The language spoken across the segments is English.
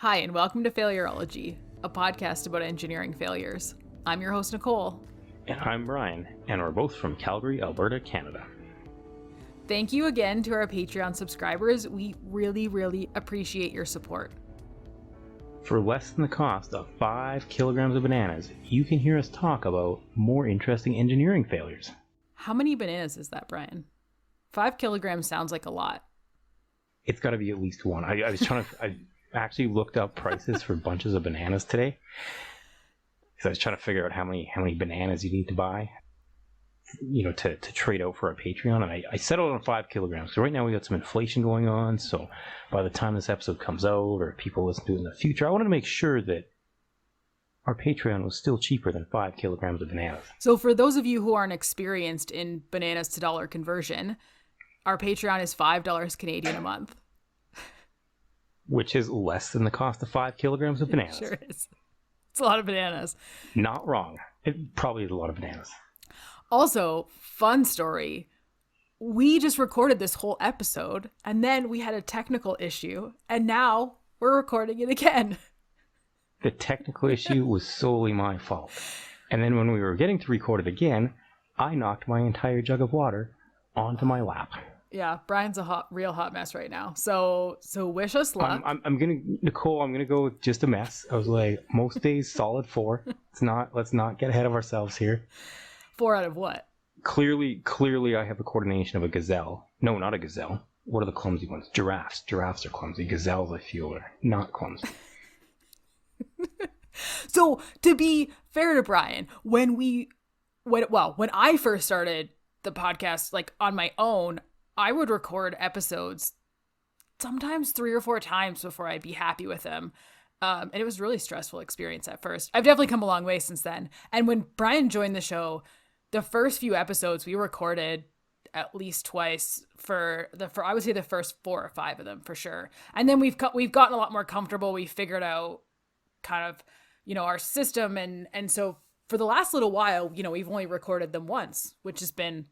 Hi, and welcome to Failurology, a podcast about engineering failures. I'm your host, Nicole. And I'm Brian, and we're both from Calgary, Alberta, Canada. Thank you again to our Patreon subscribers. We really appreciate your support. For less than the cost of 5 kilograms of bananas, you can hear us talk about more interesting engineering failures. How many bananas is that, Brian? 5 kilograms sounds like a lot. It's got to be at least one. I actually looked up prices for bunches of bananas today. So I was trying to figure out how many bananas you need to buy, to trade out for a Patreon. And I settled on 5 kilograms. So right now we got some inflation going on. So by the time this episode comes out or people listen to it in the future, I wanted to make sure that our Patreon was still cheaper than 5 kilograms of bananas. So for those of you who aren't experienced in bananas to dollar conversion, our Patreon is $5 Canadian a month. Which is less than the cost of 5 kilograms of bananas. Sure is. It's a lot of bananas. Not wrong. It probably is a lot of bananas. Also, fun story. We just recorded this whole episode, and then we had a technical issue, and now we're recording it again. The technical issue was solely my fault. And then when we were getting to record it again, I knocked my entire jug of water onto my lap. Yeah, Brian's a real hot mess right now. So wish us luck. Nicole, I'm gonna go with just a mess. I was like, most days solid 4. Let's not get ahead of ourselves here. 4 out of what? Clearly I have the coordination of a gazelle. No, not a gazelle. What are the clumsy ones? Giraffes. Giraffes are clumsy. Gazelles, I feel, are not clumsy. So to be fair to Brian, when I first started the podcast, like on my own, I would record episodes sometimes 3 or 4 times before I'd be happy with them. And it was a really stressful experience at first. I've definitely come a long way since then. And when Brian joined the show, the first few episodes we recorded at least twice for I would say the first 4 or 5 of them for sure. And then we've gotten a lot more comfortable. We figured out kind of, our system. And so for the last little while, we've only recorded them once, which has been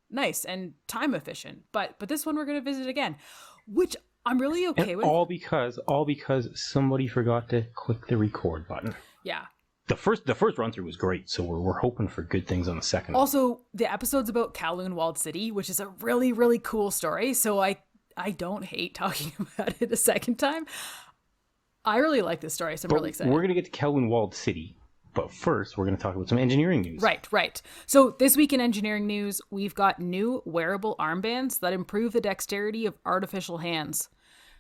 nice and time efficient, but this one we're going to visit again, which I'm really okay with. All because somebody forgot to click the record button. Yeah. The first run through was great, so we're hoping for good things on the second. Also, the episode's about Kowloon Walled City, which is a really cool story. So I don't hate talking about it a second time. I really like this story, so I'm really excited. We're going to get to Kowloon Walled City. But first, we're going to talk about some engineering news. Right. So this week in engineering news, we've got new wearable armbands that improve the dexterity of artificial hands.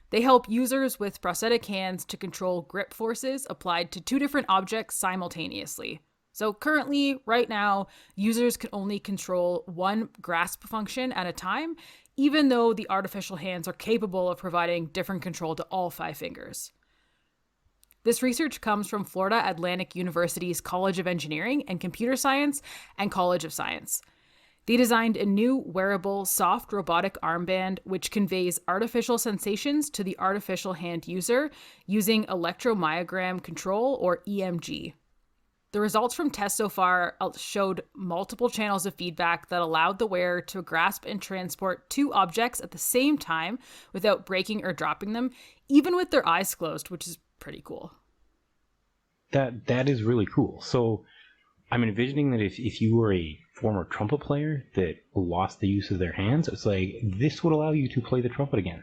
They help users with prosthetic hands to control grip forces applied to 2 different objects simultaneously. So currently, right now, users can only control one grasp function at a time, even though the artificial hands are capable of providing different control to all 5 fingers. This research comes from Florida Atlantic University's College of Engineering and Computer Science and College of Science. They designed a new wearable soft robotic armband which conveys artificial sensations to the artificial hand user using electromyogram control, or EMG. The results from tests so far showed multiple channels of feedback that allowed the wearer to grasp and transport 2 objects at the same time without breaking or dropping them, even with their eyes closed, which is pretty cool. That is really cool. So I'm envisioning that if you were a former trumpet player that lost the use of their hands, it's like this would allow you to play the trumpet again.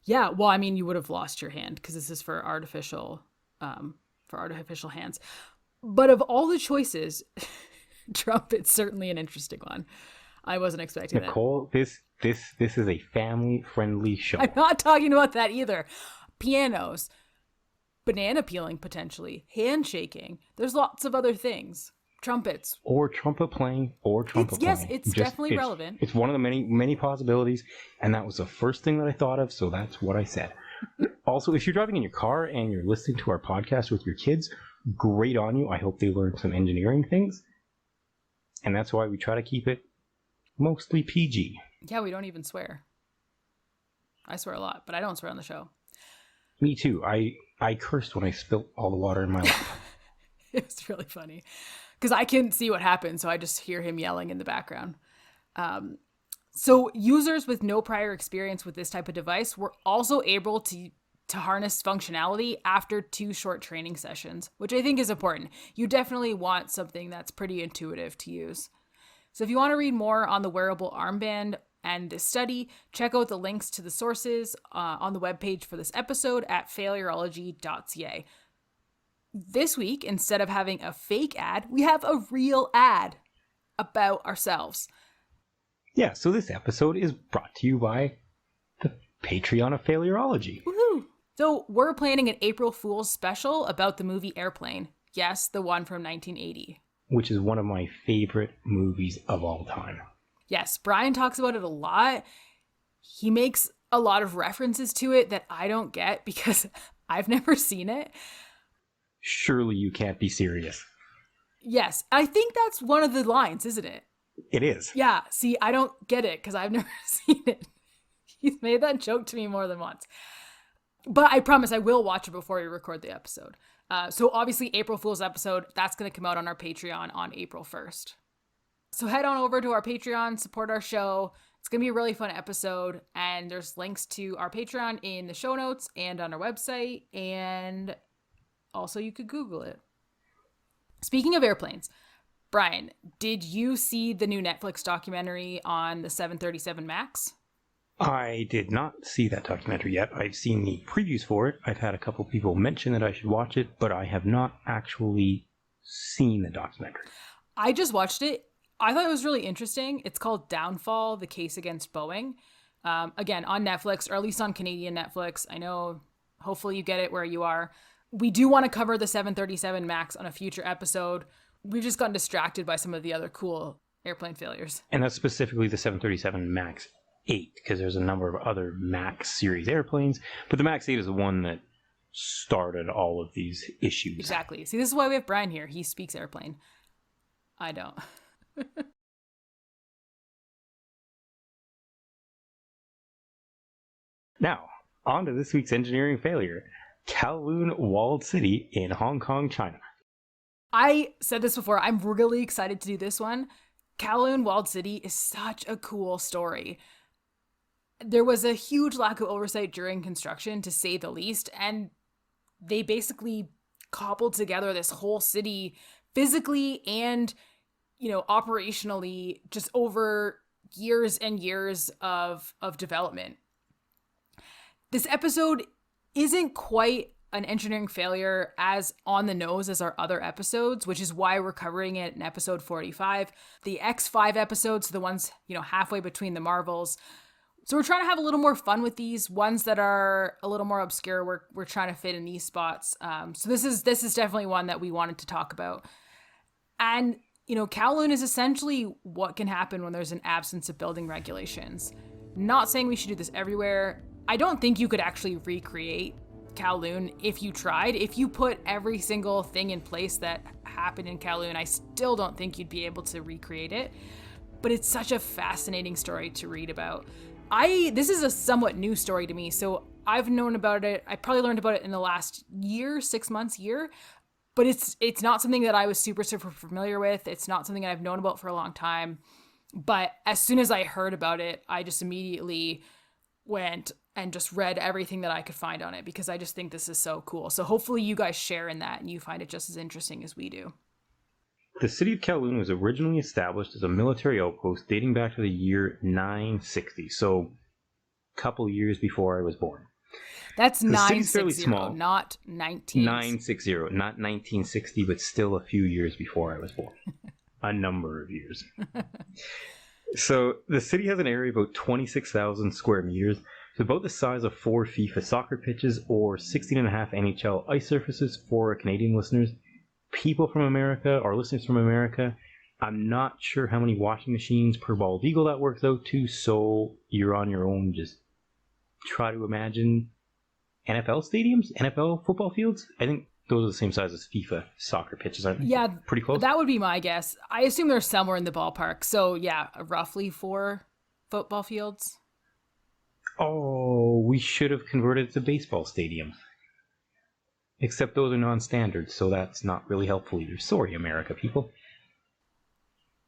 Yeah, well, I mean, you would have lost your hand because this is for artificial hands. But of all the choices, trumpet's certainly an interesting one. I wasn't expecting Nicole, that. Nicole, this is a family-friendly show. I'm not talking about that either. Pianos. Banana peeling, potentially. Handshaking. There's lots of other things. Trumpets. Or trumpet playing. Yes, it's definitely relevant. It's one of the many possibilities. And that was the first thing that I thought of, so that's what I said. Also, if you're driving in your car and you're listening to our podcast with your kids, great on you. I hope they learned some engineering things. And that's why we try to keep it mostly PG. Yeah, we don't even swear. I swear a lot, but I don't swear on the show. Me too. I cursed when I spilt all the water in my lap. It was really funny because I couldn't see what happened, so I just hear him yelling in the background. So users with no prior experience with this type of device were also able to to harness functionality after 2 short training sessions, which I think is important. You definitely want something that's pretty intuitive to use. So if you want to read more on the wearable armband and this study, check out the links to the sources on the webpage for this episode at failurology.ca. This week, instead of having a fake ad, we have a real ad about ourselves. Yeah, so this episode is brought to you by the Patreon of Failurology. Woohoo! So we're planning an April Fool's special about the movie Airplane. Yes, the one from 1980. Which is one of my favorite movies of all time. Yes, Brian talks about it a lot. He makes a lot of references to it that I don't get because I've never seen it. Surely you can't be serious. Yes, I think that's one of the lines, isn't it? It is. Yeah, see, I don't get it because I've never seen it. He's made that joke to me more than once. But I promise I will watch it before we record the episode. So obviously April Fool's episode, that's going to come out on our Patreon on April 1st. So head on over to our Patreon, support our show. It's going to be a really fun episode. And there's links to our Patreon in the show notes and on our website. And also you could Google it. Speaking of airplanes, Brian, did you see the new Netflix documentary on the 737 MAX? I did not see that documentary yet. I've seen the previews for it. I've had a couple people mention that I should watch it, but I have not actually seen the documentary. I just watched it. I thought it was really interesting. It's called Downfall, The Case Against Boeing. Again, on Netflix, or at least on Canadian Netflix. I know, hopefully you get it where you are. We do want to cover the 737 MAX on a future episode. We've just gotten distracted by some of the other cool airplane failures. And that's specifically the 737 MAX 8, because there's a number of other MAX series airplanes, but the MAX 8 is the one that started all of these issues. Exactly. See, this is why we have Brian here. He speaks airplane. I don't. Now, on to this week's engineering failure. Kowloon Walled City in Hong Kong, China. I said this before. I'm really excited to do this one. Kowloon Walled City is such a cool story. There was a huge lack of oversight during construction, to say the least, and they basically cobbled together this whole city physically and, operationally just over years and years of development. This episode isn't quite an engineering failure as on the nose as our other episodes, which is why we're covering it in episode 45. The X5 episodes, the ones, halfway between the Marvels. So we're trying to have a little more fun with these ones that are a little more obscure. We're trying to fit in these spots. So this is definitely one that we wanted to talk about. And, Kowloon is essentially what can happen when there's an absence of building regulations. Not saying we should do this everywhere. I don't think you could actually recreate Kowloon if you tried. If you put every single thing in place that happened in Kowloon, I still don't think you'd be able to recreate it. But it's such a fascinating story to read about. This is a somewhat new story to me, so I've known about it. I probably learned about it in the last year, 6 months, but it's not something that I was super familiar with. It's not something I've known about for a long time. But as soon as I heard about it, I just immediately went and just read everything that I could find on it because I just think this is so cool. So hopefully you guys share in that and you find it just as interesting as we do. The city of Kowloon was originally established as a military outpost dating back to the year 960, so a couple years before I was born. That's the 960, small. Not 19. 960, not 1960, but still a few years before I was born. A number of years. So the city has an area of about 26,000 square meters. It's about the size of 4 FIFA soccer pitches or 16.5 NHL ice surfaces for our Canadian listeners. People from America, or listeners from America, I'm not sure how many washing machines per bald eagle that works out to, so you're on your own. Just try to imagine NFL stadiums, NFL football fields. I think those are the same size as FIFA soccer pitches, aren't they? Yeah, pretty close. That would be my guess. I assume they're somewhere in the ballpark. So yeah, roughly 4 football fields. Oh, we should have converted it to baseball stadiums. Except those are non-standard, so that's not really helpful either. Sorry, America people.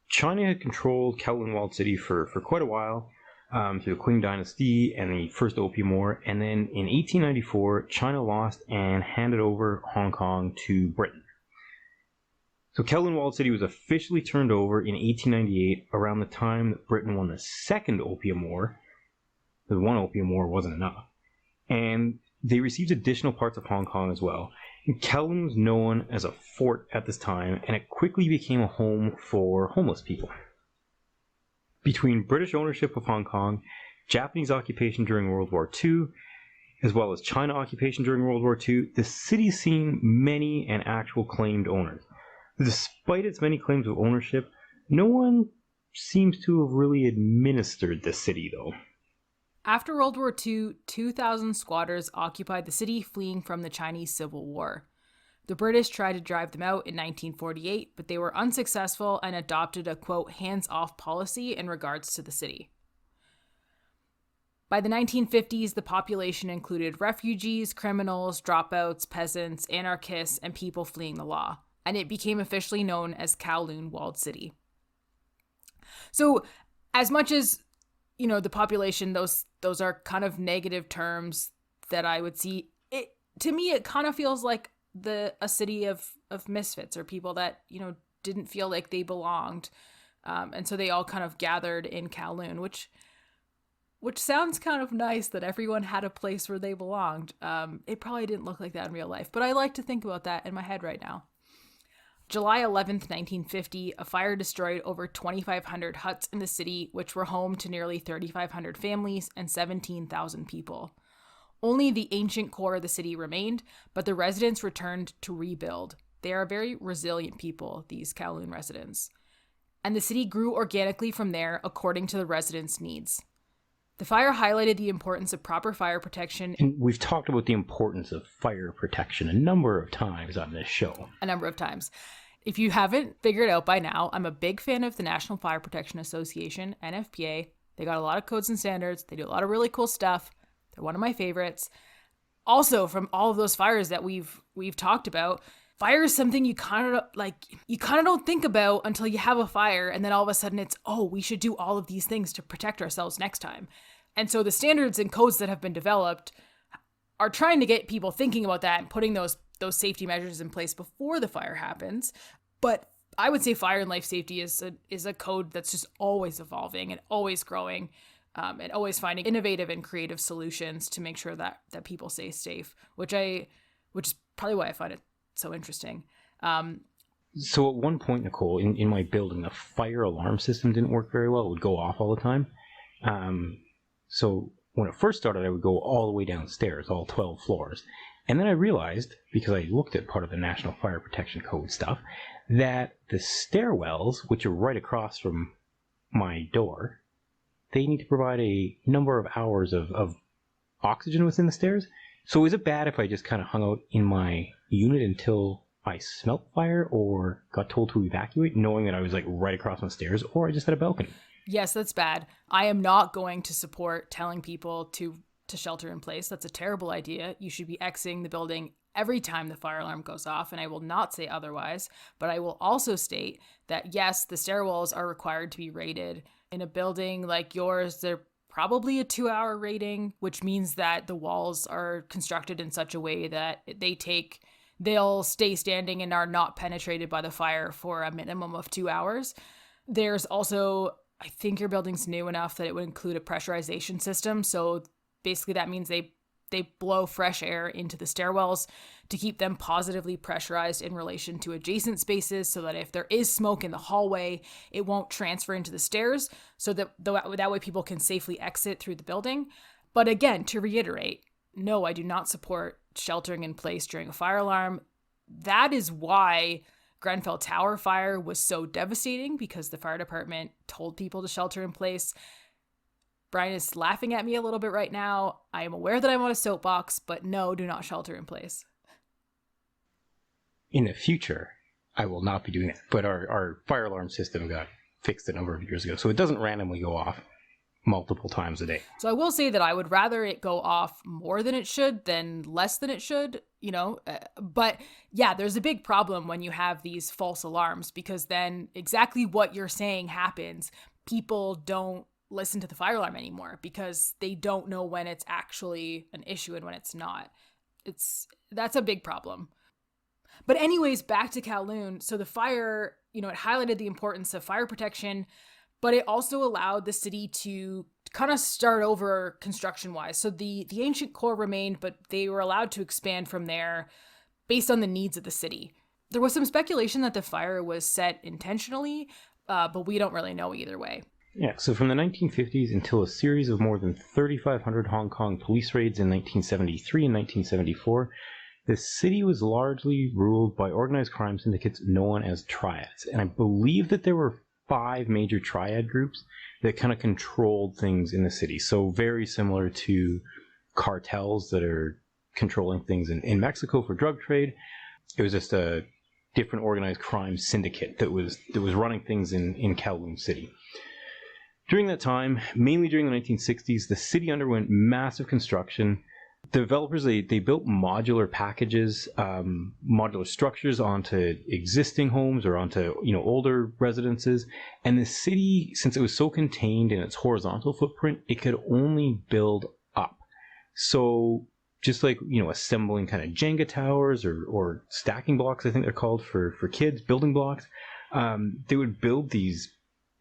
China had controlled Kowloon Walled City for quite a while. through the Qing Dynasty and the First Opium War. And then in 1894, China lost and handed over Hong Kong to Britain. So Kowloon Walled City was officially turned over in 1898, around the time that Britain won the Second Opium War. The one Opium War wasn't enough. And they received additional parts of Hong Kong as well. And Kowloon was known as a fort at this time, and it quickly became a home for homeless people. Between British ownership of Hong Kong, Japanese occupation during World War II, as well as China occupation during World War II, the city's seen many and actual claimed owners. Despite its many claims of ownership, no one seems to have really administered the city, though. After World War II, 2,000 squatters occupied the city, fleeing from the Chinese Civil War. The British tried to drive them out in 1948, but they were unsuccessful and adopted a, quote, hands-off policy in regards to the city. By the 1950s, the population included refugees, criminals, dropouts, peasants, anarchists, and people fleeing the law, and it became officially known as Kowloon Walled City. So, as much as, you know, the population, those are kind of negative terms that I would see, to me, it kind of feels like a city of misfits, or people that, you know, didn't feel like they belonged, and so they all kind of gathered in Kowloon, which sounds kind of nice, that everyone had a place where they belonged. It probably didn't look like that in real life, but I like to think about that in my head right now. July 11th, 1950, a fire destroyed over 2,500 huts in the city, which were home to nearly 3,500 families and 17,000 people. Only the ancient core of the city remained, but the residents returned to rebuild. They are very resilient people, these Kowloon residents. And the city grew organically from there, according to the residents' needs. The fire highlighted the importance of proper fire protection. And we've talked about the importance of fire protection a number of times on this show. A number of times. If you haven't figured out by now, I'm a big fan of the National Fire Protection Association, NFPA. They got a lot of codes and standards. They do a lot of really cool stuff. They're one of my favorites. Also, from all of those fires that we've talked about, fire is something you kind of don't think about until you have a fire, and then all of a sudden it's, oh, we should do all of these things to protect ourselves next time. And so the standards and codes that have been developed are trying to get people thinking about that and putting those safety measures in place before the fire happens. But I would say fire and life safety is a code that's just always evolving and always growing, and always finding innovative and creative solutions to make sure that people stay safe, which is probably why I find it so interesting. So at one point, Nicole, in my building, the fire alarm system didn't work very well. It would go off all the time. So when it first started, I would go all the way downstairs, all 12 floors. And then I realized, because I looked at part of the National Fire Protection Code stuff, that the stairwells, which are right across from my door, they need to provide a number of hours of oxygen within the stairs. So is it bad if I just kind of hung out in my unit until I smelt fire or got told to evacuate, knowing that I was like right across from the stairs, or I just had a balcony? Yes, that's bad. I am not going to support telling people to shelter in place. That's a terrible idea. You should be exiting the building every time the fire alarm goes off, and I will not say otherwise. But I will also state that, yes, the stairwells are required to be rated. In a building like yours, they're probably a 2-hour rating, which means that the walls are constructed in such a way that they'll stay standing and are not penetrated by the fire for a minimum of 2 hours. There's also, I think your building's new enough that it would include a pressurization system. So basically that means they blow fresh air into the stairwells to keep them positively pressurized in relation to adjacent spaces, so that if there is smoke in the hallway, it won't transfer into the stairs, so that way people can safely exit through the building. But again, to reiterate, no, I do not support sheltering in place during a fire alarm. That is why Grenfell Tower fire was so devastating, because the fire department told people to shelter in place. Brian is laughing at me a little bit right now. I am aware that I'm on a soapbox, but no, do not shelter in place. In the future, I will not be doing that. But our fire alarm system got fixed a number of years ago, so it doesn't randomly go off multiple times a day. So I will say that I would rather it go off more than it should than less than it should, but yeah, there's a big problem when you have these false alarms, because then exactly what you're saying happens. People don't listen to the fire alarm anymore because they don't know when it's actually an issue and when it's not. That's a big problem. But anyways, back to Kowloon. So the fire, it highlighted the importance of fire protection, but it also allowed the city to kind of start over construction-wise. So the ancient core remained, but they were allowed to expand from there based on the needs of the city. There was some speculation that the fire was set intentionally, but we don't really know either way. Yeah, so from the 1950s until a series of more than 3,500 Hong Kong police raids in 1973 and 1974, the city was largely ruled by organized crime syndicates known as triads. And I believe that there were 5 major triad groups that kind of controlled things in the city. So very similar to cartels that are controlling things in Mexico for drug trade. It was just a different organized crime syndicate that was running things in Kowloon City. During that time, mainly during the 1960s, the city underwent massive construction. The developers, they built modular packages, modular structures onto existing homes or onto older residences. And the city, since it was so contained in its horizontal footprint, it could only build up. So just like assembling kind of Jenga towers or stacking blocks, I think they're called for kids, building blocks, they would build these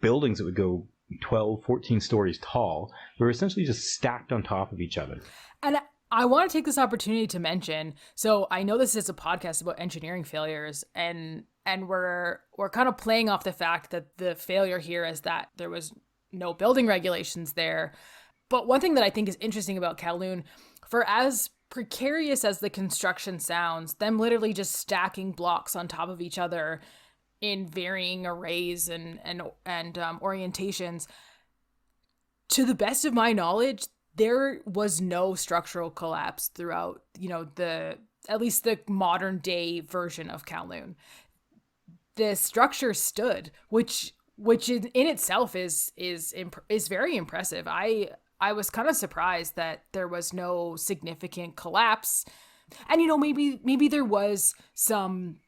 buildings that would go 12, 14 stories tall. They were essentially just stacked on top of each other. And I want to take this opportunity to mention, so I know this is a podcast about engineering failures, and we're kind of playing off the fact that the failure here is that there was no building regulations there. But one thing that I think is interesting about Kowloon, for as precarious as the construction sounds, them literally just stacking blocks on top of each other in varying arrays and orientations, to the best of my knowledge, there was no structural collapse throughout, at least the modern day version of Kowloon. The structure stood, which in itself is very impressive. I was kind of surprised that there was no significant collapse. And maybe there was some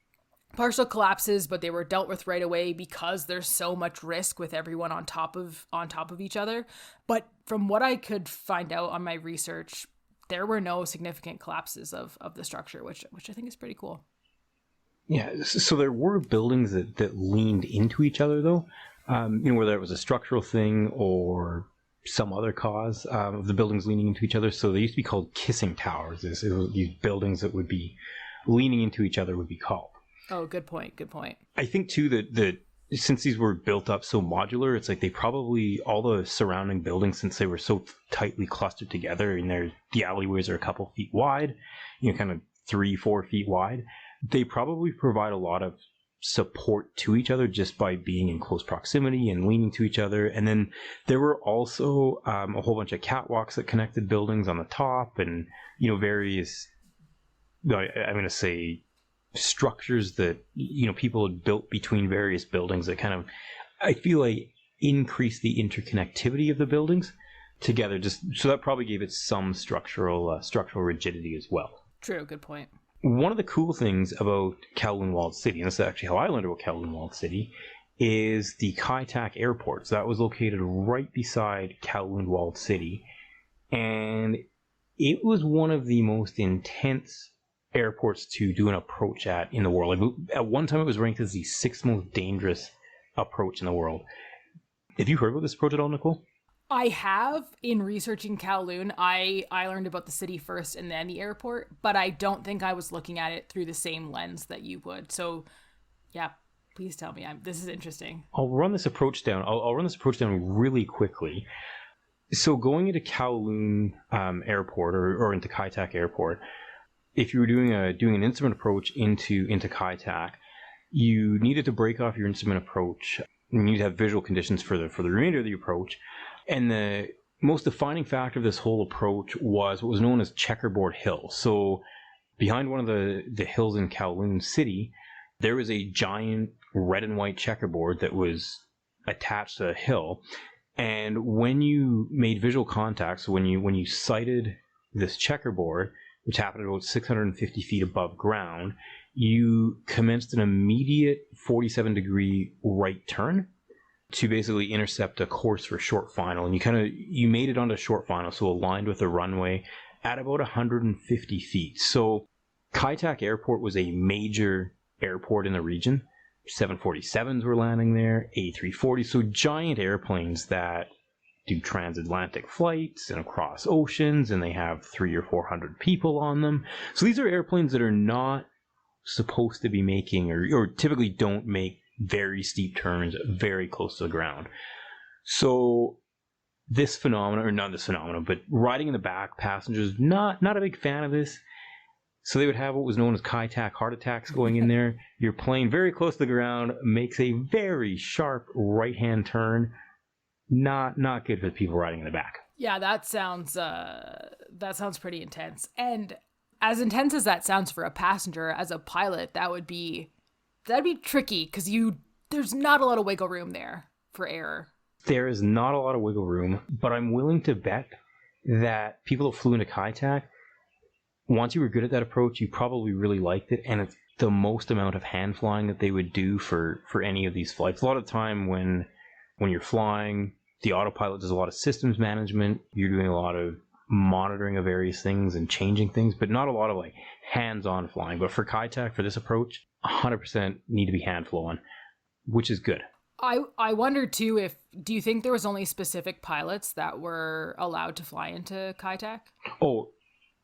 partial collapses, but they were dealt with right away because there's so much risk with everyone on top of each other. But from what I could find out on my research, there were no significant collapses of the structure, which I think is pretty cool. Yeah, so there were buildings that leaned into each other, though, whether it was a structural thing or some other cause of the buildings leaning into each other. So they used to be called kissing towers. These buildings that would be leaning into each other would be called. Oh, good point. I think, too, that since these were built up so modular, it's like they probably, all the surrounding buildings, since they were so tightly clustered together, and the alleyways are a couple feet wide, kind of 3-4 feet wide, they probably provide a lot of support to each other just by being in close proximity and leaning to each other. And then there were also a whole bunch of catwalks that connected buildings on the top, and various, I'm going to say, structures that people had built between various buildings that kind of, I feel like, increase the interconnectivity of the buildings together. Just so that probably gave it some structural rigidity as well. True, good point. One of the cool things about Kowloon Walled City, and this is actually how I learned about Kowloon Walled City, is the Kai Tak Airport. So that was located right beside Kowloon Walled City, and it was one of the most intense airports to do an approach at in the world. Like, at one time, it was ranked as the 6th most dangerous approach in the world. Have you heard about this approach at all, Nicole? I have. In researching Kowloon, I learned about the city first and then the airport, but I don't think I was looking at it through the same lens that you would. So, yeah, please tell me. This is interesting. I'll run this approach down. I'll run this approach down really quickly. So going into Kowloon Airport or into Kai Tak Airport, if you were doing an instrument approach into Kai Tak, you needed to break off your instrument approach. You need to have visual conditions for the remainder of the approach. And the most defining factor of this whole approach was what was known as Checkerboard Hill. So behind one of the hills in Kowloon City, there was a giant red and white checkerboard that was attached to a hill. And when you made visual contact, so when you sighted this checkerboard, which happened about 650 feet above ground, you commenced an immediate 47-degree right turn. to basically intercept a course for short final. And you made it onto short final, so aligned with the runway at about 150 feet. So Kai Tak Airport was a major airport in the region. 747s were landing there, A340s, so giant airplanes that do transatlantic flights and across oceans, and they have 300 or 400 people on them. So these are airplanes that are not supposed to be making, or typically don't make, very steep turns very close to the ground. So this phenomenon, or not this phenomenon, but riding in the back, passengers not a big fan of this. So they would have what was known as Kai Tak heart attacks going in there. Your plane very close to the ground makes a very sharp right-hand turn. Not good for the people riding in the back. Yeah, that sounds pretty intense. And as intense as that sounds for a passenger, as a pilot, that'd be tricky because there's not a lot of wiggle room there for error. There is not a lot of wiggle room, but I'm willing to bet that people that flew into Kai Tak, once you were good at that approach, you probably really liked it, and it's the most amount of hand flying that they would do for any of these flights. A lot of the time when you're flying, the autopilot does a lot of systems management. You're doing a lot of monitoring of various things and changing things, but not a lot of like hands-on flying. But for Kai Tak, for this approach, 100% need to be hand flowing, which is good. I wonder too, do you think there was only specific pilots that were allowed to fly into Kai Tak? Oh,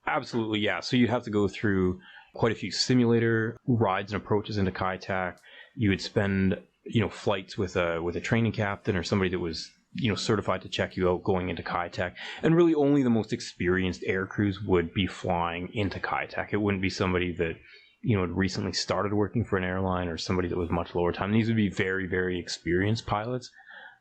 absolutely, yeah. So you'd have to go through quite a few simulator rides and approaches into Kai Tak. You would spend, flights with a training captain or somebody that was, certified to check you out going into Kai Tak. And really only the most experienced air crews would be flying into Kai Tak. It wouldn't be somebody that, had recently started working for an airline or somebody that was much lower time. These would be very, very experienced pilots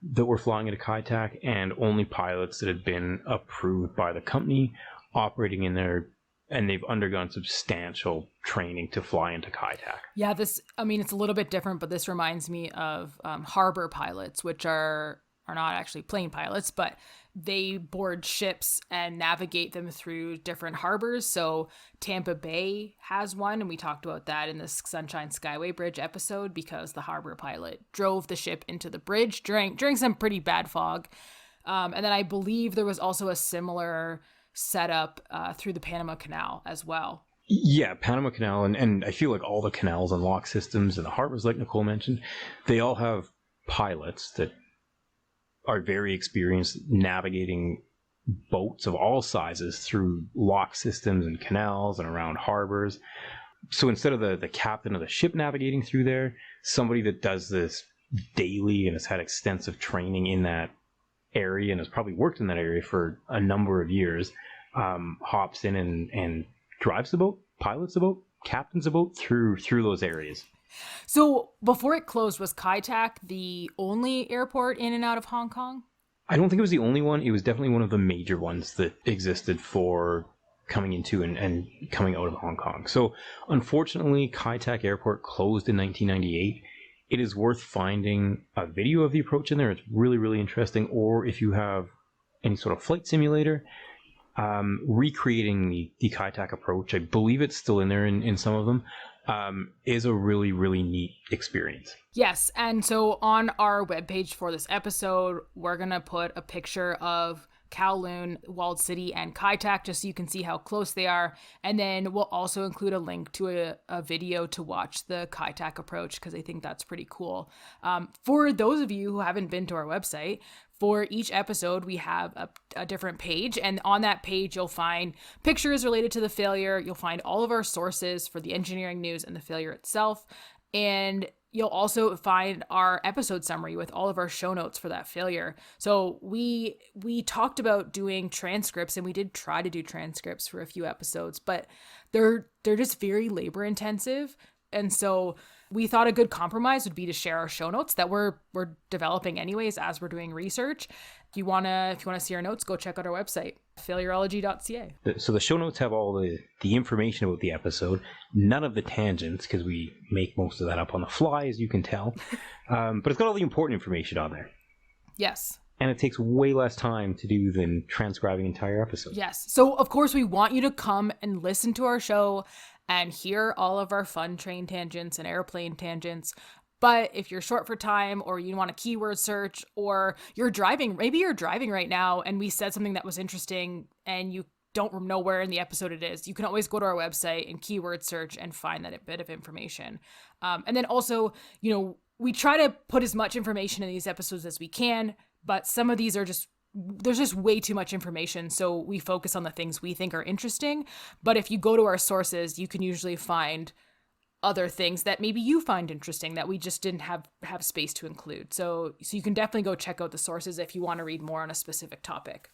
that were flying into Kai Tak, and only pilots that had been approved by the company operating in there, and they've undergone substantial training to fly into Kai Tak. Yeah, it's a little bit different, but this reminds me of harbor pilots, which are not actually plane pilots, but they board ships and navigate them through different harbors. So Tampa Bay has one, and we talked about that in the Sunshine Skyway Bridge episode, because the harbor pilot drove the ship into the bridge during some pretty bad fog. And then I believe there was also a similar setup through the Panama Canal as well. Yeah, Panama Canal, and I feel like all the canals and lock systems and the harbors, like Nicole mentioned, they all have pilots that are very experienced navigating boats of all sizes through lock systems and canals and around harbors. So instead of the captain of the ship navigating through there, somebody that does this daily and has had extensive training in that area and has probably worked in that area for a number of years, hops in and drives the boat, pilots the boat, captains the boat through those areas. So before it closed, was Kai Tak the only airport in and out of Hong Kong? I don't think it was the only one. It was definitely one of the major ones that existed for coming into and coming out of Hong Kong. So unfortunately, Kai Tak Airport closed in 1998. It is worth finding a video of the approach in there. It's really, really interesting. Or if you have any sort of flight simulator, recreating the Kai Tak approach, I believe it's still in there in some of them, is a really, really neat experience. Yes, and so on our webpage for this episode, we're going to put a picture of Kowloon, Walled City, and Kai Tak, just so you can see how close they are. And then we'll also include a link to a video to watch the Kai Tak approach, because I think that's pretty cool. For those of you who haven't been to our website, for each episode, we have a different page, and on that page, you'll find pictures related to the failure. You'll find all of our sources for the engineering news and the failure itself, and you'll also find our episode summary with all of our show notes for that failure. So we talked about doing transcripts, and we did try to do transcripts for a few episodes, but they're just very labor intensive. And so we thought a good compromise would be to share our show notes that we're developing anyways as we're doing research. If you wanna see our notes, go check out our website, failurology.ca. So the show notes have all the information about the episode, none of the tangents, because we make most of that up on the fly, as you can tell. But it's got all the important information on there. Yes. And it takes way less time to do than transcribing entire episodes. Yes. So of course we want you to come and listen to our show and hear all of our fun train tangents and airplane tangents. But if you're short for time or you want a keyword search or maybe you're driving right now and we said something that was interesting and you don't know where in the episode it is, you can always go to our website and keyword search and find that bit of information. And then also, we try to put as much information in these episodes as we can, but some of these there's just way too much information. So we focus on the things we think are interesting. But if you go to our sources, you can usually find other things that maybe you find interesting that we just didn't have space to include. So you can definitely go check out the sources if you want to read more on a specific topic.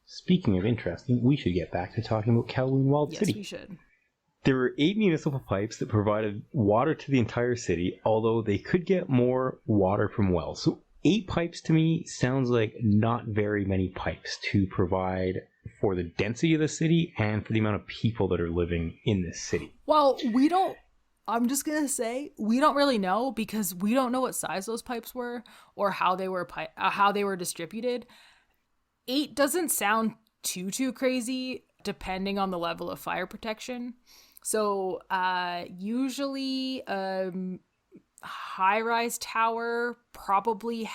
Speaking of interesting, we should get back to talking about Kowloon Walled City. Yes, we should. There were 8 municipal pipes that provided water to the entire city, although they could get more water from wells. So 8 pipes to me sounds like not very many pipes to provide for the density of the city and for the amount of people that are living in this city. Well, I'm just going to say we don't really know because we don't know what size those pipes were or how they were distributed. 8 doesn't sound too crazy depending on the level of fire protection. So usually high-rise tower probably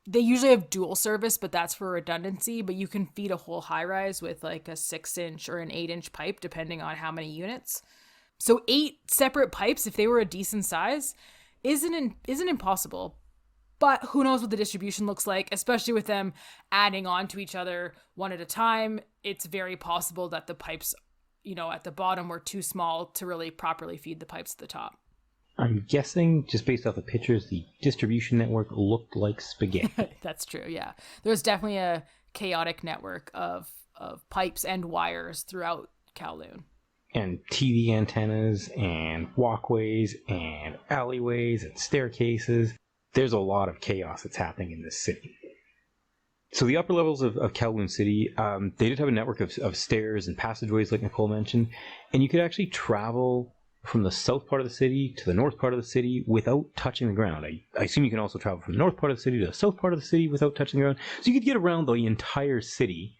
they usually have dual service, but that's for redundancy, but you can feed a whole high-rise with like a 6-inch or an 8-inch pipe depending on how many units. So 8 separate pipes, if they were a decent size, isn't impossible. But who knows what the distribution looks like, especially with them adding on to each other one at a time. It's very possible that the pipes, at the bottom were too small to really properly feed the pipes at the top. I'm guessing, just based off the pictures, the distribution network looked like spaghetti. That's true, yeah. There's definitely a chaotic network of pipes and wires throughout Kowloon. And TV antennas and walkways and alleyways and staircases. There's a lot of chaos that's happening in this city. So the upper levels of Kowloon City, they did have a network of stairs and passageways like Nicole mentioned, and you could actually travel from the south part of the city to the north part of the city without touching the ground. I assume you can also travel from the north part of the city to the south part of the city without touching the ground. So you could get around the entire city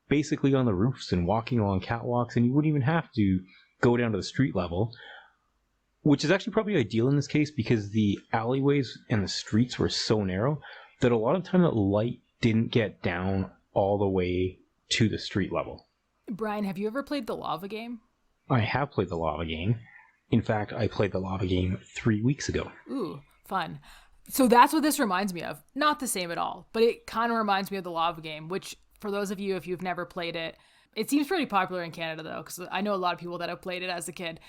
basically on the roofs and walking along catwalks, and you wouldn't even have to go down to the street level, which is actually probably ideal in this case because the alleyways and the streets were so narrow that a lot of the time that light didn't get down all the way to the street level. Brian, have you ever played the lava game? I have played the lava game. In fact, I played the lava game 3 weeks ago. Ooh, fun. So that's what this reminds me of. Not the same at all, but it kind of reminds me of the lava game, which for those of you, if you've never played it, it seems pretty popular in Canada though, because I know a lot of people that have played it as a kid.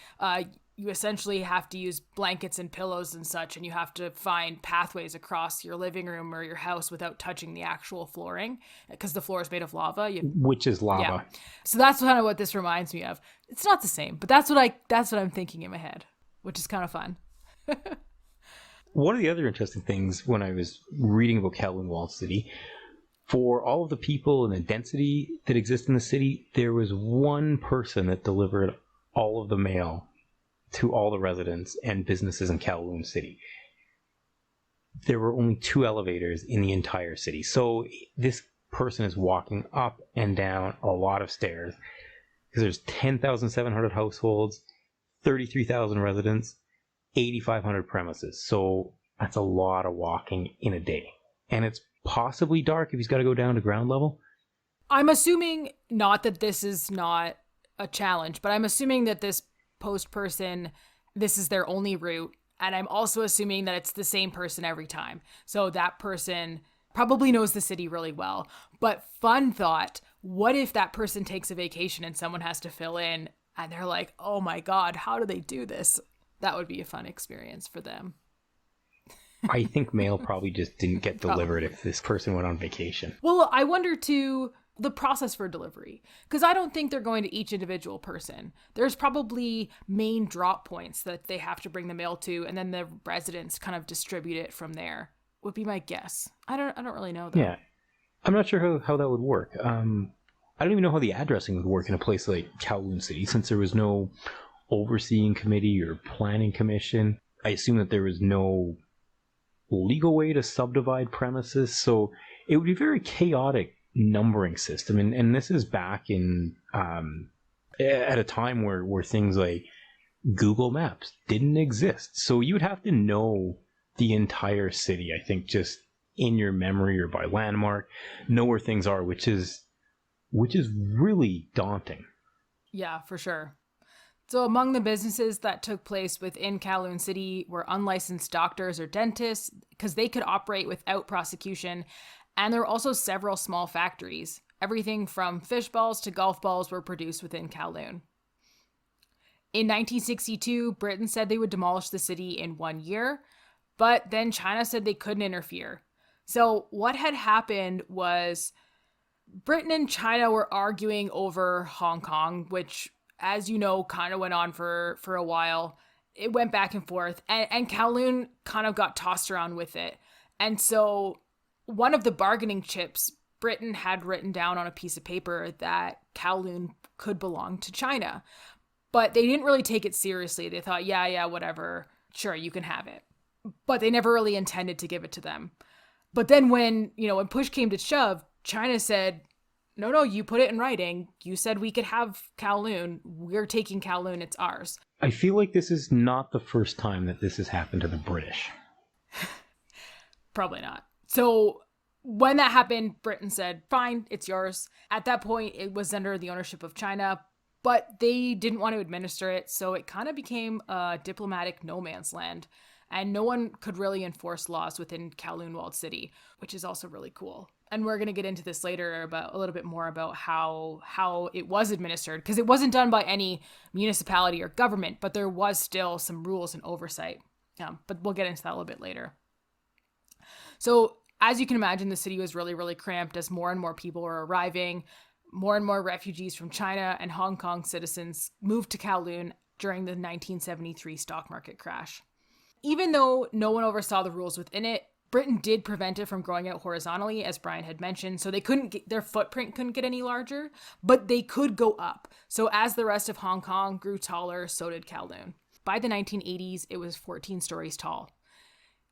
You essentially have to use blankets and pillows and such, and you have to find pathways across your living room or your house without touching the actual flooring, because the floor is made of lava. Which is lava. Yeah. So that's kind of what this reminds me of. It's not the same, but that's what I'm thinking in my head, which is kind of fun. One of the other interesting things when I was reading about Kowloon Walled City, for all of the people and the density that exists in the city, there was one person that delivered all of the mail to all the residents and businesses in Kowloon City. There were only 2 elevators in the entire city. So this person is walking up and down a lot of stairs because there's 10,700 households, 33,000 residents, 8,500 premises. So that's a lot of walking in a day. And it's possibly dark if he's got to go down to ground level. I'm assuming not that this is not a challenge, but I'm assuming that this post person, this is their only route. And I'm also assuming that it's the same person every time. So that person probably knows the city really well. But fun thought, what if that person takes a vacation and someone has to fill in and they're like, oh my God, how do they do this? That would be a fun experience for them. I think mail probably just didn't get delivered if this person went on vacation. Well, I wonder too, the process for delivery, because I don't think they're going to each individual person. There's probably main drop points that they have to bring the mail to, and then the residents kind of distribute it from there, would be my guess. I don't really know though. Yeah, I'm not sure how that would work. I don't even know how the addressing would work in a place like Kowloon City, since there was no overseeing committee or planning commission. I assume that there was no legal way to subdivide premises, so it would be very chaotic numbering system, and this is back in at a time where things like Google Maps didn't exist. So you would have to know the entire city, I think, just in your memory or by landmark, know where things are, which is really daunting. Yeah, for sure. So among the businesses that took place within Kowloon City were unlicensed doctors or dentists, because they could operate without prosecution. And there were also several small factories. Everything from fish balls to golf balls were produced within Kowloon. In 1962, Britain said they would demolish the city in 1 year, but then China said they couldn't interfere. So what had happened was Britain and China were arguing over Hong Kong, which, as you know, kind of went on for a while. It went back and forth, and Kowloon kind of got tossed around with it. And so one of the bargaining chips, Britain had written down on a piece of paper that Kowloon could belong to China. But they didn't really take it seriously. They thought, yeah, whatever. Sure, you can have it. But they never really intended to give it to them. But then when push came to shove, China said, no, you put it in writing. You said we could have Kowloon. We're taking Kowloon. It's ours. I feel like this is not the first time that this has happened to the British. Probably not. So when that happened, Britain said, fine, it's yours. At that point, it was under the ownership of China, but they didn't want to administer it. So it kind of became a diplomatic no man's land. And no one could really enforce laws within Kowloon Walled City, which is also really cool. And we're going to get into this later about a little bit more about how it was administered, because it wasn't done by any municipality or government, but there was still some rules and oversight. But we'll get into that a little bit later. So as you can imagine, the city was really, really cramped as more and more people were arriving. More and more refugees from China and Hong Kong citizens moved to Kowloon during the 1973 stock market crash. Even though no one oversaw the rules within it, Britain did prevent it from growing out horizontally, as Brian had mentioned, so their footprint couldn't get any larger, but they could go up. So as the rest of Hong Kong grew taller, so did Kowloon. By the 1980s, it was 14 stories tall.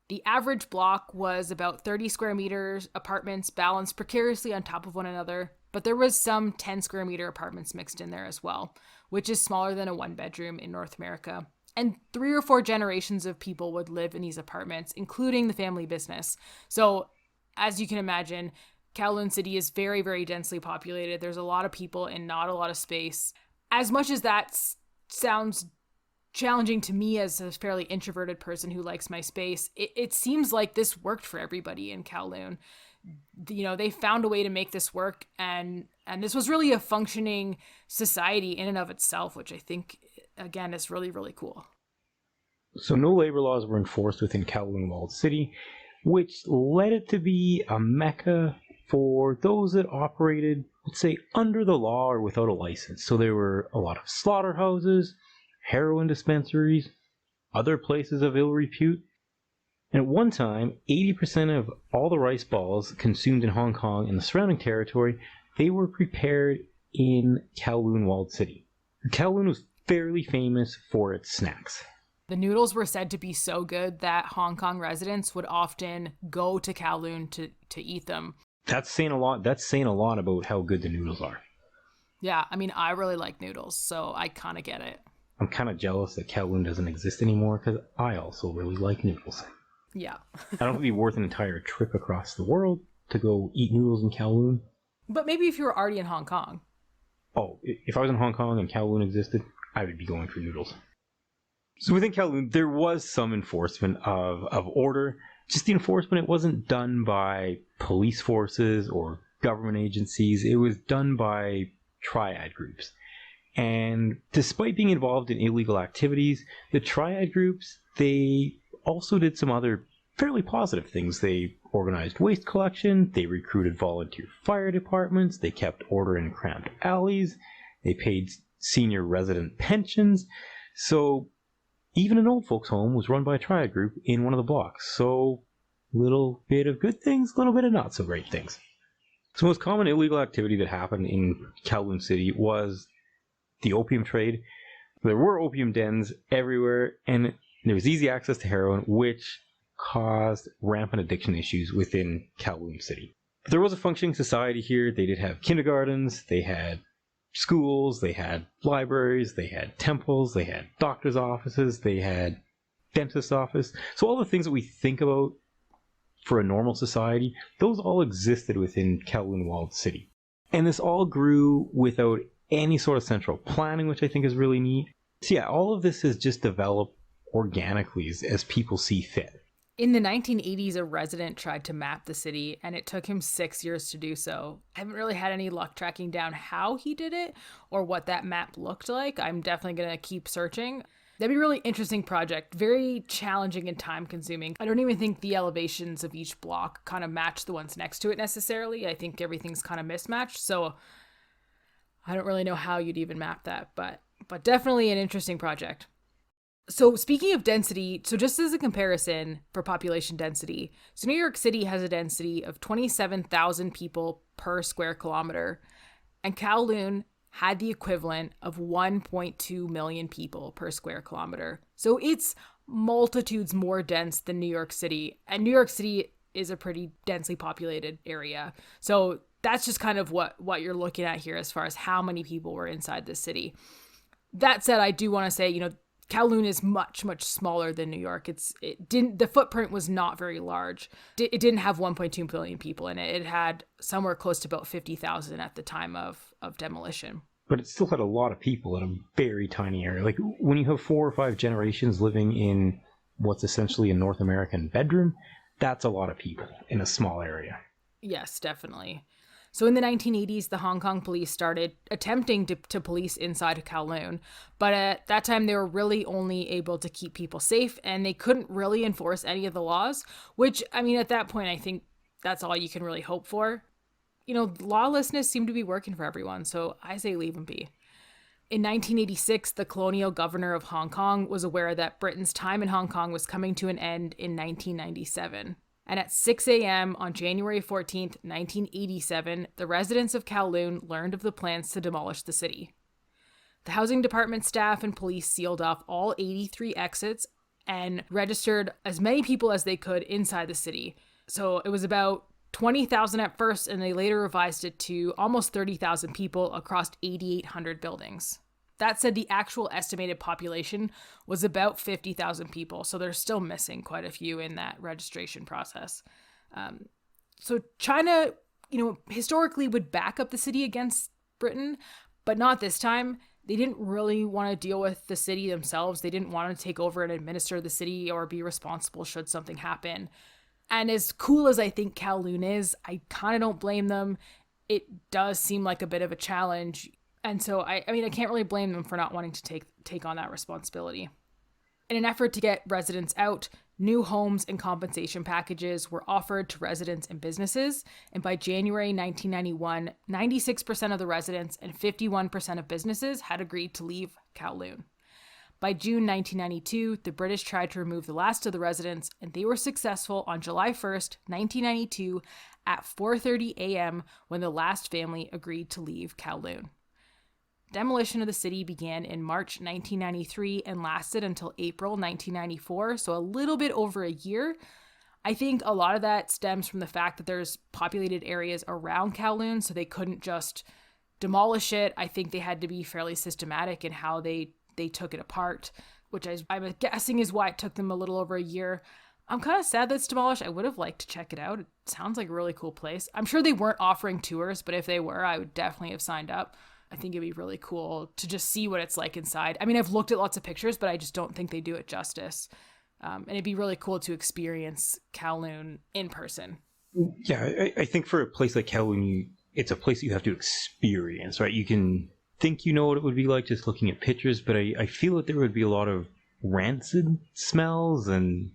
The average block was about 30 square meters, apartments balanced precariously on top of one another, but there was some 10 square meter apartments mixed in there as well, which is smaller than a one-bedroom in North America. And 3 or 4 generations of people would live in these apartments, including the family business. So, as you can imagine, Kowloon City is very, very densely populated. There's a lot of people and not a lot of space. As much as that sounds challenging to me as a fairly introverted person who likes my space, it seems like this worked for everybody in Kowloon. They found a way to make this work, and this was really a functioning society in and of itself, which I think, again, is really, really cool. So no labor laws were enforced within Kowloon Walled City, which led it to be a mecca for those that operated, let's say, under the law or without a license. So there were a lot of slaughterhouses, heroin dispensaries, other places of ill repute. And at one time, 80% of all the rice balls consumed in Hong Kong and the surrounding territory, they were prepared in Kowloon Walled City. Kowloon was fairly famous for its snacks. The noodles were said to be so good that Hong Kong residents would often go to Kowloon to eat them. That's saying a lot. That's saying a lot about how good the noodles are. Yeah, I mean, I really like noodles, so I kind of get it. I'm kind of jealous that Kowloon doesn't exist anymore because I also really like noodles. Yeah. I don't think it'd be worth an entire trip across the world to go eat noodles in Kowloon. But maybe if you were already in Hong Kong. Oh, if I was in Hong Kong and Kowloon existed, I would be going for noodles. So within Kowloon, there was some enforcement of order. Just the enforcement, it wasn't done by police forces or government agencies. It was done by triad groups. And despite being involved in illegal activities, the triad groups, they also did some other fairly positive things. They organized waste collection, they recruited volunteer fire departments, they kept order in cramped alleys, they paid senior resident pensions. So even an old folks home was run by a triad group in one of the blocks. So little bit of good things, little bit of not so great things. So the most common illegal activity that happened in Kowloon City was the opium trade. There were opium dens everywhere, and there was easy access to heroin, which caused rampant addiction issues within Kowloon City. But there was a functioning society here. They did have kindergartens, they had schools, they had libraries, they had temples, they had doctors' offices, they had dentist's office. So all the things that we think about for a normal society, those all existed within Kowloon Walled City. And this all grew without any sort of central planning, which I think is really neat. So yeah, all of this has just developed organically as people see fit. In the 1980s, a resident tried to map the city, and it took him 6 years to do so. I haven't really had any luck tracking down how he did it or what that map looked like. I'm definitely going to keep searching. That'd be a really interesting project, very challenging and time consuming. I don't even think the elevations of each block kind of match the ones next to it necessarily. I think everything's kind of mismatched, so I don't really know how you'd even map that, but definitely an interesting project. So speaking of density, so just as a comparison for population density, so New York City has a density of 27,000 people per square kilometer, and Kowloon had the equivalent of 1.2 million people per square kilometer. So it's multitudes more dense than New York City, and New York City is a pretty densely populated area. So that's just kind of what you're looking at here as far as how many people were inside the city. That said, I do want to say, Kowloon is much, much smaller than New York. The footprint was not very large. It didn't have 1.2 billion people in it. It had somewhere close to about 50,000 at the time of demolition. But it still had a lot of people in a very tiny area. Like when you have 4 or 5 generations living in what's essentially a North American bedroom, that's a lot of people in a small area. Yes, definitely. So in the 1980s, the Hong Kong police started attempting to police inside Kowloon, but at that time they were really only able to keep people safe, and they couldn't really enforce any of the laws, which, I mean, at that point, I think that's all you can really hope for. Lawlessness seemed to be working for everyone, so I say leave them be. In 1986, the colonial governor of Hong Kong was aware that Britain's time in Hong Kong was coming to an end in 1997. And at 6 a.m. on January 14th, 1987, the residents of Kowloon learned of the plans to demolish the city. The housing department staff and police sealed off all 83 exits and registered as many people as they could inside the city. So it was about 20,000 at first, and they later revised it to almost 30,000 people across 8,800 buildings. That said, the actual estimated population was about 50,000 people, so they're still missing quite a few in that registration process. So China, historically would back up the city against Britain, but not this time. They didn't really want to deal with the city themselves. They didn't want to take over and administer the city or be responsible should something happen. And as cool as I think Kowloon is, I kind of don't blame them. It does seem like a bit of a challenge. And so, I can't really blame them for not wanting to take on that responsibility. In an effort to get residents out, new homes and compensation packages were offered to residents and businesses. And by January 1991, 96% of the residents and 51% of businesses had agreed to leave Kowloon. By June 1992, the British tried to remove the last of the residents, and they were successful on July 1st, 1992, at 4:30 a.m. when the last family agreed to leave Kowloon. Demolition of the city began in March 1993 and lasted until April 1994, so a little bit over a year. I think a lot of that stems from the fact that there's populated areas around Kowloon, so they couldn't just demolish it. I think they had to be fairly systematic in how they took it apart, which I'm guessing is why it took them a little over a year. I'm kind of sad that it's demolished. I would have liked to check it out. It sounds like a really cool place. I'm sure they weren't offering tours, but if they were, I would definitely have signed up. I think it'd be really cool to just see what it's like inside. I mean, I've looked at lots of pictures, but I just don't think they do it justice. And it'd be really cool to experience Kowloon in person. Yeah, I think for a place like Kowloon, it's a place that you have to experience, right? You can think you know what it would be like just looking at pictures, but I feel that there would be a lot of rancid smells and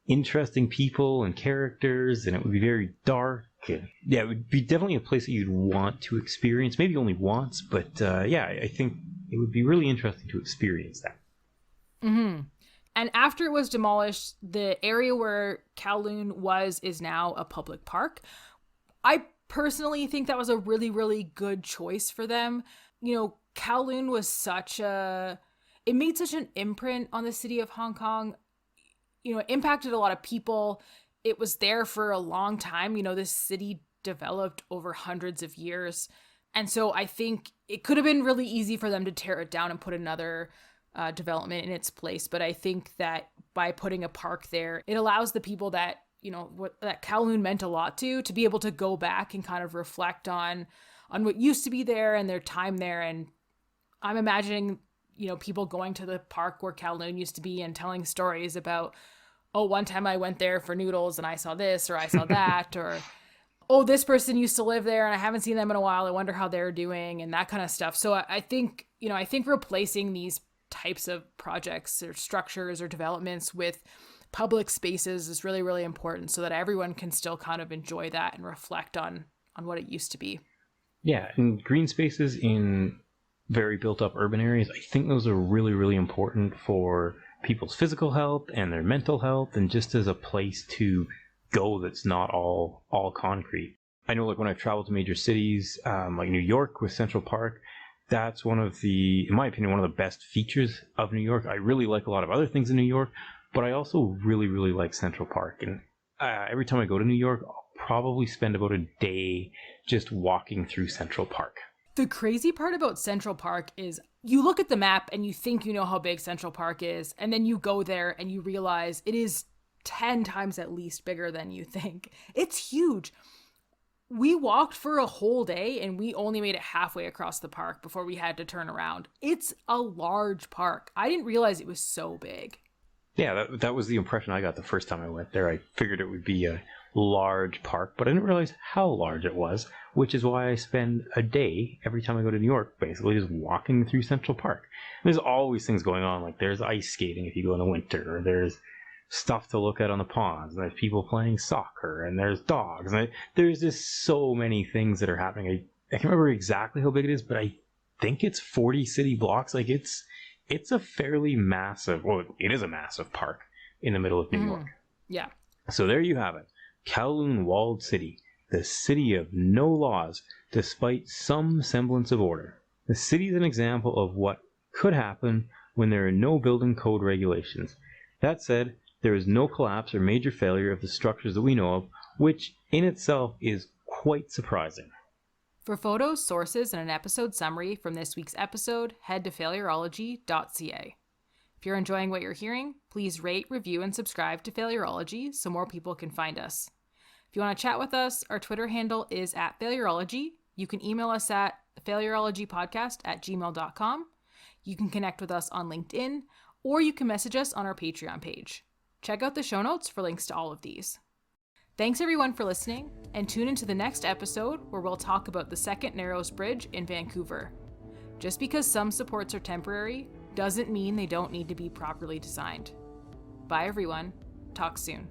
interesting people and characters, and it would be very dark. Yeah, it would be definitely a place that you'd want to experience, maybe only once, but I think it would be really interesting to experience that. Mm-hmm. And after it was demolished, the area where Kowloon is now a public park. I personally think that was a really, really good choice for them. Kowloon was it made such an imprint on the city of Hong Kong. It impacted a lot of people. It was there for a long time. This city developed over hundreds of years. And so I think it could have been really easy for them to tear it down and put another development in its place. But I think that by putting a park there, it allows the people that, that Kowloon meant a lot to be able to go back and kind of reflect on what used to be there and their time there. And I'm imagining, people going to the park where Kowloon used to be and telling stories about, oh, one time I went there for noodles and I saw this or I saw that, or, oh, this person used to live there and I haven't seen them in a while. I wonder how they're doing and that kind of stuff. So I think replacing these types of projects or structures or developments with public spaces is really, really important so that everyone can still kind of enjoy that and reflect on what it used to be. Yeah, and green spaces in very built up urban areas, I think those are really, really important for people's physical health and their mental health, and just as a place to go that's not all concrete. I know, like, when I've traveled to major cities, like New York with Central Park, that's one of the, in my opinion, one of the best features of New York. I really like a lot of other things in New York, but I also really, really like Central Park. And every time I go to New York, I'll probably spend about a day just walking through Central Park. The crazy part about Central Park is you look at the map and you think you know how big Central Park is, and then you go there and you realize it is 10 times at least bigger than you think. It's huge. We walked for a whole day and we only made it halfway across the park before we had to turn around. It's a large park. I didn't realize it was so big. Yeah, that was the impression I got the first time I went there. I figured it would be a large park, but I didn't realize how large it was, which is why I spend a day every time I go to New York, basically just walking through Central Park. And there's always things going on, like there's ice skating if you go in the winter, or there's stuff to look at on the ponds, and there's people playing soccer, and there's dogs, and there's just so many things that are happening. I can't remember exactly how big it is, but I think it's 40 city blocks. Like, it's a fairly massive, well, it is a massive park in the middle of New York. Yeah. So there you have it. Kowloon Walled City, the city of no laws, despite some semblance of order. The city is an example of what could happen when there are no building code regulations. That said, there is no collapse or major failure of the structures that we know of, which in itself is quite surprising. For photos, sources, and an episode summary from this week's episode, head to failurology.ca. If you're enjoying what you're hearing, please rate, review, and subscribe to Failurology so more people can find us. If you want to chat with us, our Twitter handle is @Failurology. You can email us at failurologypodcast@gmail.com. You can connect with us on LinkedIn, or you can message us on our Patreon page. Check out the show notes for links to all of these. Thanks everyone for listening, and tune into the next episode where we'll talk about the Second Narrows Bridge in Vancouver. Just because some supports are temporary doesn't mean they don't need to be properly designed. Bye everyone. Talk soon.